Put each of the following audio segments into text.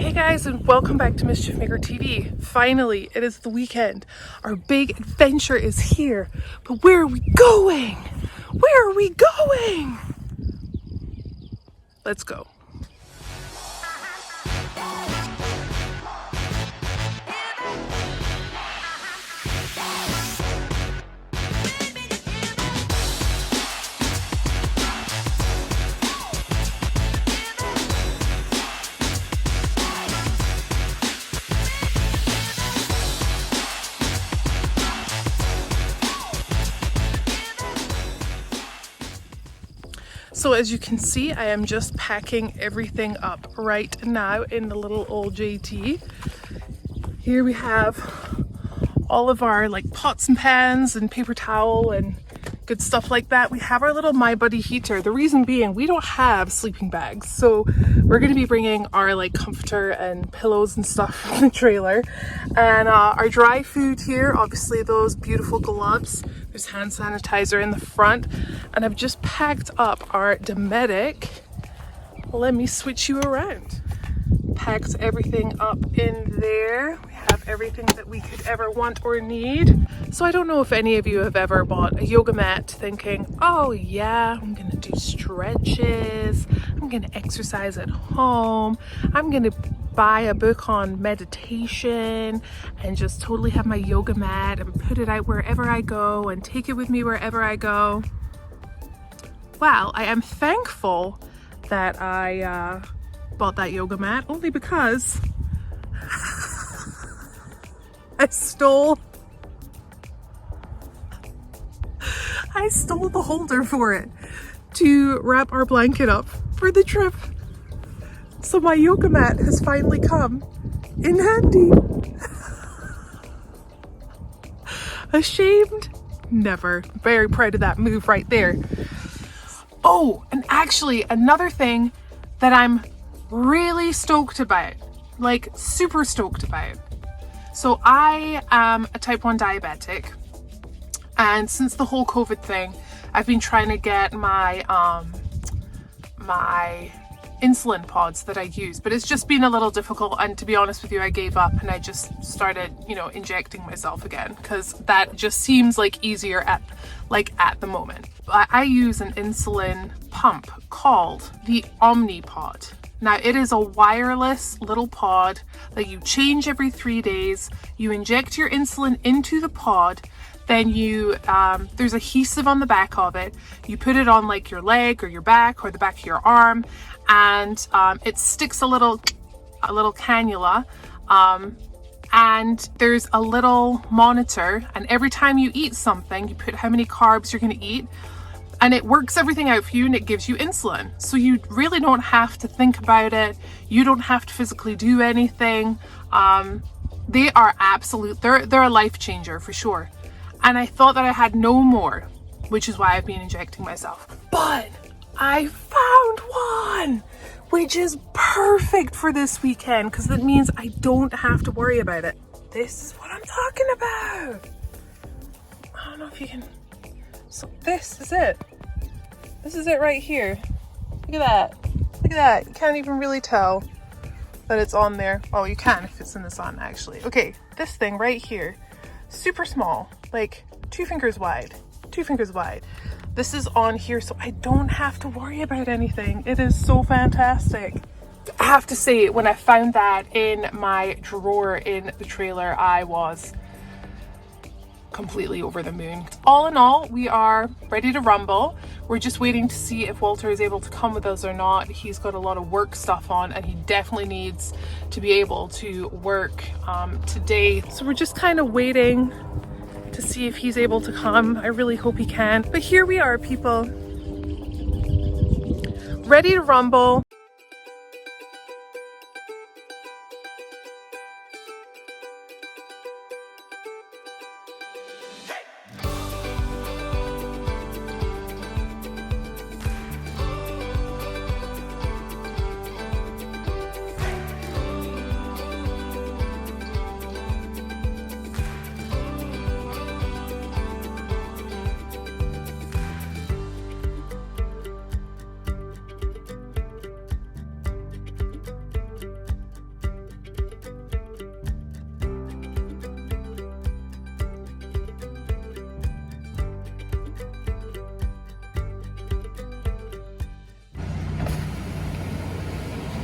Hey guys, and welcome back to Mischief Maker TV. Finally, it is the weekend. Our big adventure is here. But where are we going? Where are we going? Let's go. So as you can see, I am just packing everything up right now in the little old JT. Here we have all of our pots and pans and paper towel and good stuff like that. We have our little My Buddy heater. The reason being we don't have sleeping bags. So we're going to be bringing our comforter and pillows and stuff from the trailer. And our dry food here, obviously those beautiful gloves. There's hand sanitizer in the front. And I've just packed up our Dometic. Let me switch you around. Packed everything up in there. We have everything that we could ever want or need. So I don't know if any of you have ever bought a yoga mat thinking, oh yeah, I'm gonna do stretches, I'm gonna exercise at home, I'm gonna buy a book on meditation and just totally have my yoga mat and put it out wherever I go and take it with me wherever I go. Well, I am thankful that I bought that yoga mat only because I stole the holder for it to wrap our blanket up for the trip. So my yoga mat has finally come in handy. Ashamed? Never. Very proud of that move right there. Oh, and actually another thing that I'm really stoked about, super stoked about. So I am a type 1 diabetic, and since the whole COVID thing, I've been trying to get my my insulin pods that I use, but it's just been a little difficult, and to be honest with you, I gave up and I just started, injecting myself again, because that just seems easier at the moment. I use an insulin pump called the Omnipod. Now it is a wireless little pod that you change every 3 days. You inject your insulin into the pod, then you there's adhesive on the back of it. You put it on your leg or your back or the back of your arm, and it sticks a little cannula, and there's a little monitor, and every time you eat something, you put how many carbs you're going to eat. And it works everything out for you, and it gives you insulin. So you really don't have to think about it. You don't have to physically do anything. They are they're a life changer for sure. And I thought that I had no more, which is why I've been injecting myself. But I found one, which is perfect for this weekend, because that means I don't have to worry about it. This is what I'm talking about. I don't know if you can. So this is it. This is it right here. Look at that. Look at that. You can't even really tell that it's on there. Oh, you can if it's in the sun, actually. Okay, this thing right here, super small, 2 fingers wide. 2 fingers wide. This is on here, so I don't have to worry about anything. It is so fantastic. I have to say, when I found that in my drawer in the trailer, I was completely over the moon. All in all, we are ready to rumble. We're just waiting to see if Walter is able to come with us or not. He's got a lot of work stuff on, and he definitely needs to be able to work today. So we're just kind of waiting to see if he's able to come. I really hope he can. But here we are, people. Ready to rumble.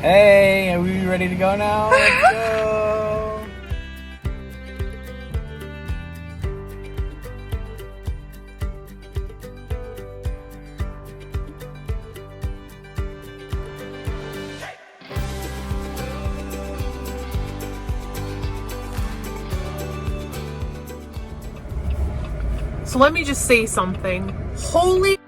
Hey, are we ready to go now? Let's go. So let me just say something. Holy,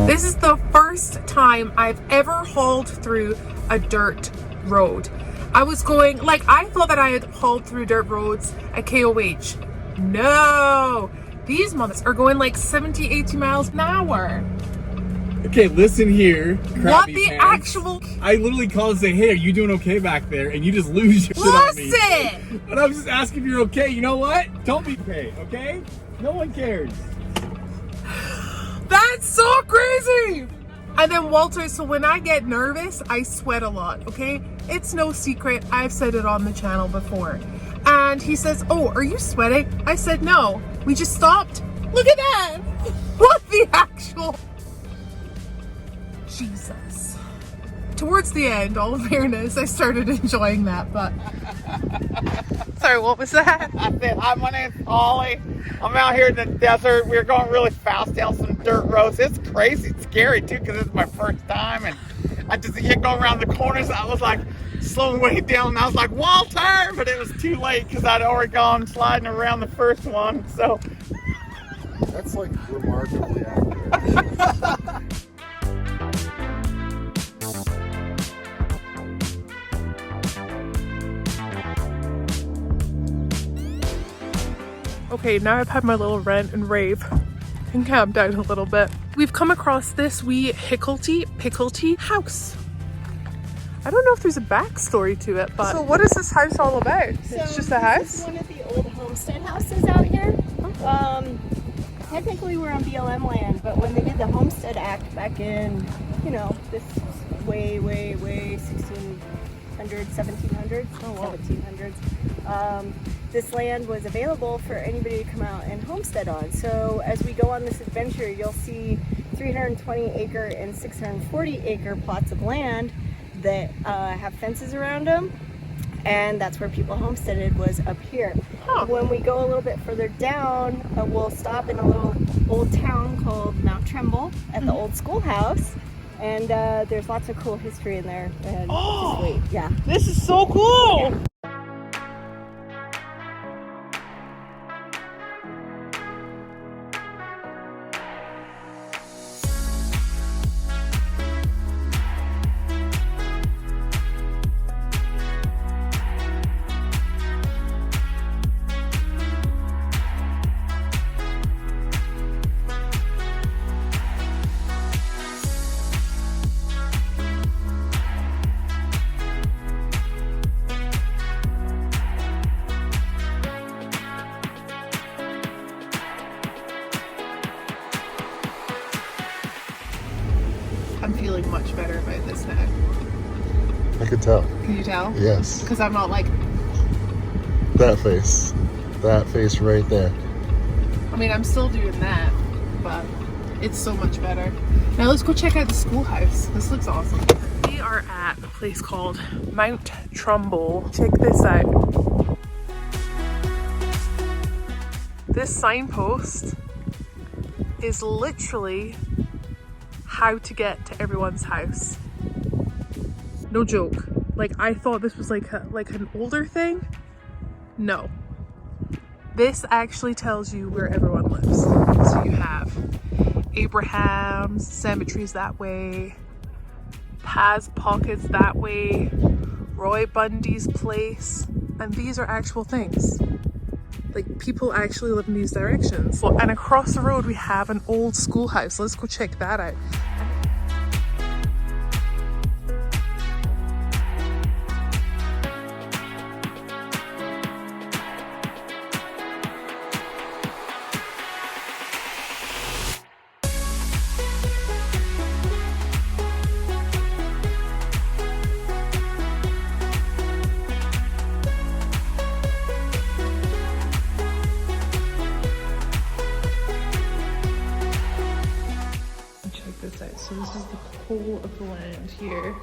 this is the first time I've ever hauled through a dirt road. I was going, like, I thought that I had hauled through dirt roads at KOH. No, these mothers are going like 70, 80 miles an hour. Okay, listen here. What the actual? I literally called and say, hey, are you doing okay back there? And you just lose your shit on me. Listen! But I was just asking if you're okay. You know what? Don't be okay? No one cares. That's so crazy! And then Walter, so when I get nervous, I sweat a lot, okay? It's no secret. I've said it on the channel before. And he says, oh, are you sweating? I said, no. We just stopped. Look at that! What the actual... Jesus. Towards the end, all fairness, I started enjoying that, but... Sorry, what was that? I said, hi, my name's Ollie. I'm out here in the desert. We're going really fast down some dirt roads. It's crazy. It's scary, too, because it's my first time. And I just kept going around the corners. I was like slowing way down. And I was like, Walter! But it was too late because I'd already gone sliding around the first one. So That's like remarkably accurate. Okay, now I've had my little rant and rave and calmed down a little bit. We've come across this wee Pickle Tea house. I don't know if there's a backstory to it, but... So what is this house all about? It's just a house? This is one of the old homestead houses out here. Technically we're on BLM land, but when they did the Homestead Act back in, you know, this way 1600s, 1700s, 1700s, this land was available for anybody to come out and homestead on. So as we go on this adventure, you'll see 320 acre and 640 acre plots of land that have fences around them, and that's where people homesteaded, was up here. When we go a little bit further down, we'll stop in a little old town called Mount Trumbull at the old schoolhouse, and there's lots of cool history in there. And just wait, yeah. This is so cool! I'm feeling much better about this now. I could tell. Can you tell? Yes. Because I'm not like... That face right there. I mean, I'm still doing that, but it's so much better. Now let's go check out the schoolhouse. This looks awesome. We are at a place called Mount Trumbull. Check this out. This signpost is literally how to get to everyone's house. No joke. Like, I thought this was like an older thing. No. This actually tells you where everyone lives. So you have Abraham's cemeteries that way, Paz Pockets that way, Roy Bundy's place, and these are actual things. Like, people actually live in these directions. Well, and across the road we have an old schoolhouse. Let's go check that out. So this is the whole of the land here.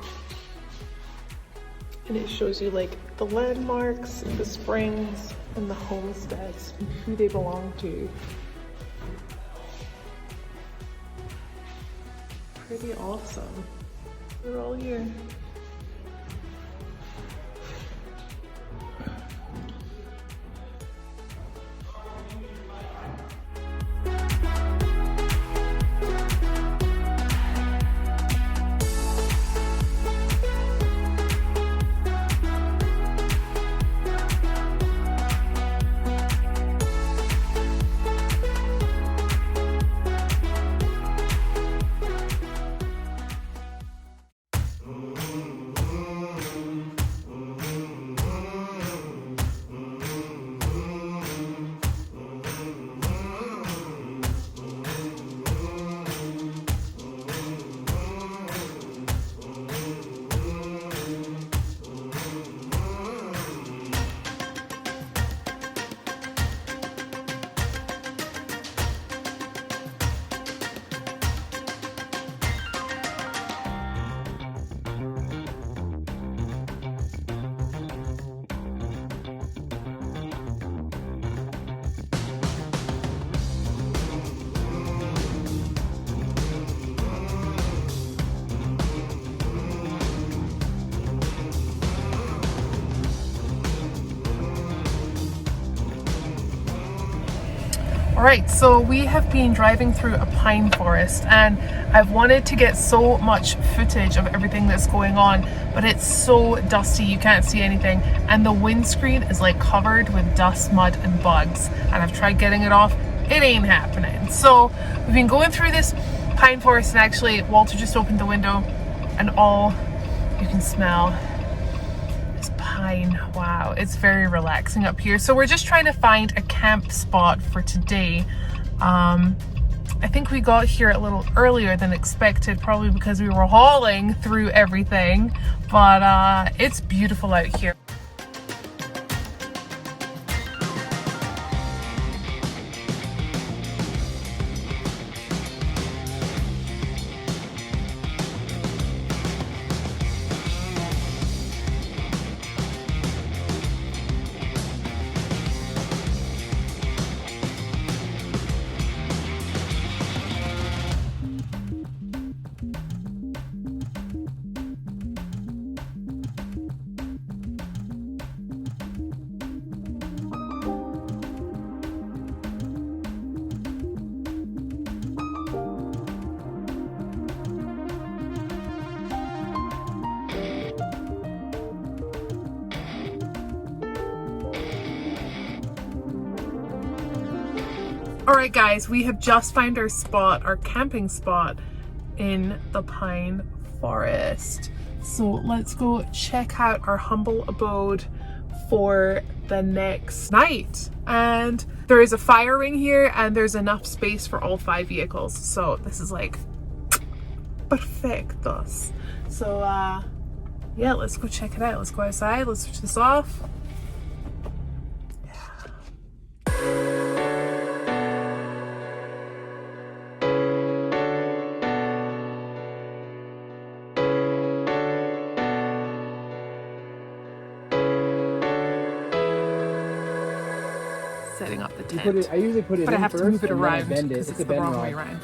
And it shows you like the landmarks, the springs, and the homesteads, and who they belong to. Pretty awesome. They're all here. Alright, so we have been driving through a pine forest and I've wanted to get so much footage of everything that's going on, but it's so dusty you can't see anything, and the windscreen is like covered with dust, mud and bugs, and I've tried getting it off. It ain't happening. So we've been going through this pine forest, and actually Walter just opened the window and all you can smell is pine. Wow, it's very relaxing up here. So we're just trying to find a camp spot for today. I think we got here a little earlier than expected, probably because we were hauling through everything, but it's beautiful out here. Alright guys, we have just found our spot, our camping spot in the pine forest. So let's go check out our humble abode for the next night. And there is a fire ring here and there's enough space for all 5 vehicles. So this is like perfectos. So yeah, let's go check it out. Let's go outside, let's switch this off. Setting up the tent. I usually put it but in I have first, to move it and then I around bend it. because It's it's a the bend wrong way rod. around.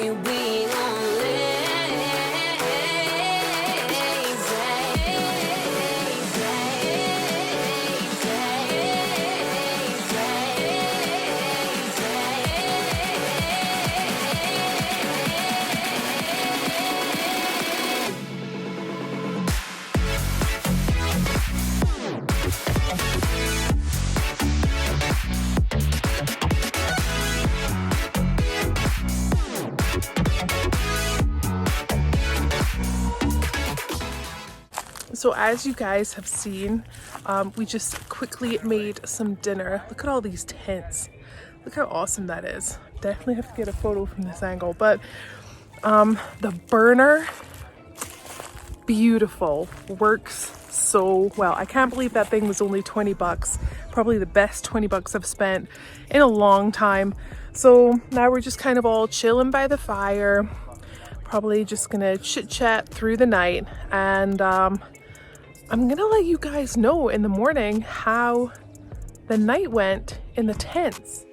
way we gon' So as you guys have seen, we just quickly made some dinner. Look at all these tents. Look how awesome that is. Definitely have to get a photo from this angle, but the burner, beautiful, works so well. I can't believe that thing was only 20 bucks. Probably the best 20 bucks I've spent in a long time. So now we're just kind of all chilling by the fire. Probably just gonna chit chat through the night, and I'm gonna let you guys know in the morning how the night went in the tents.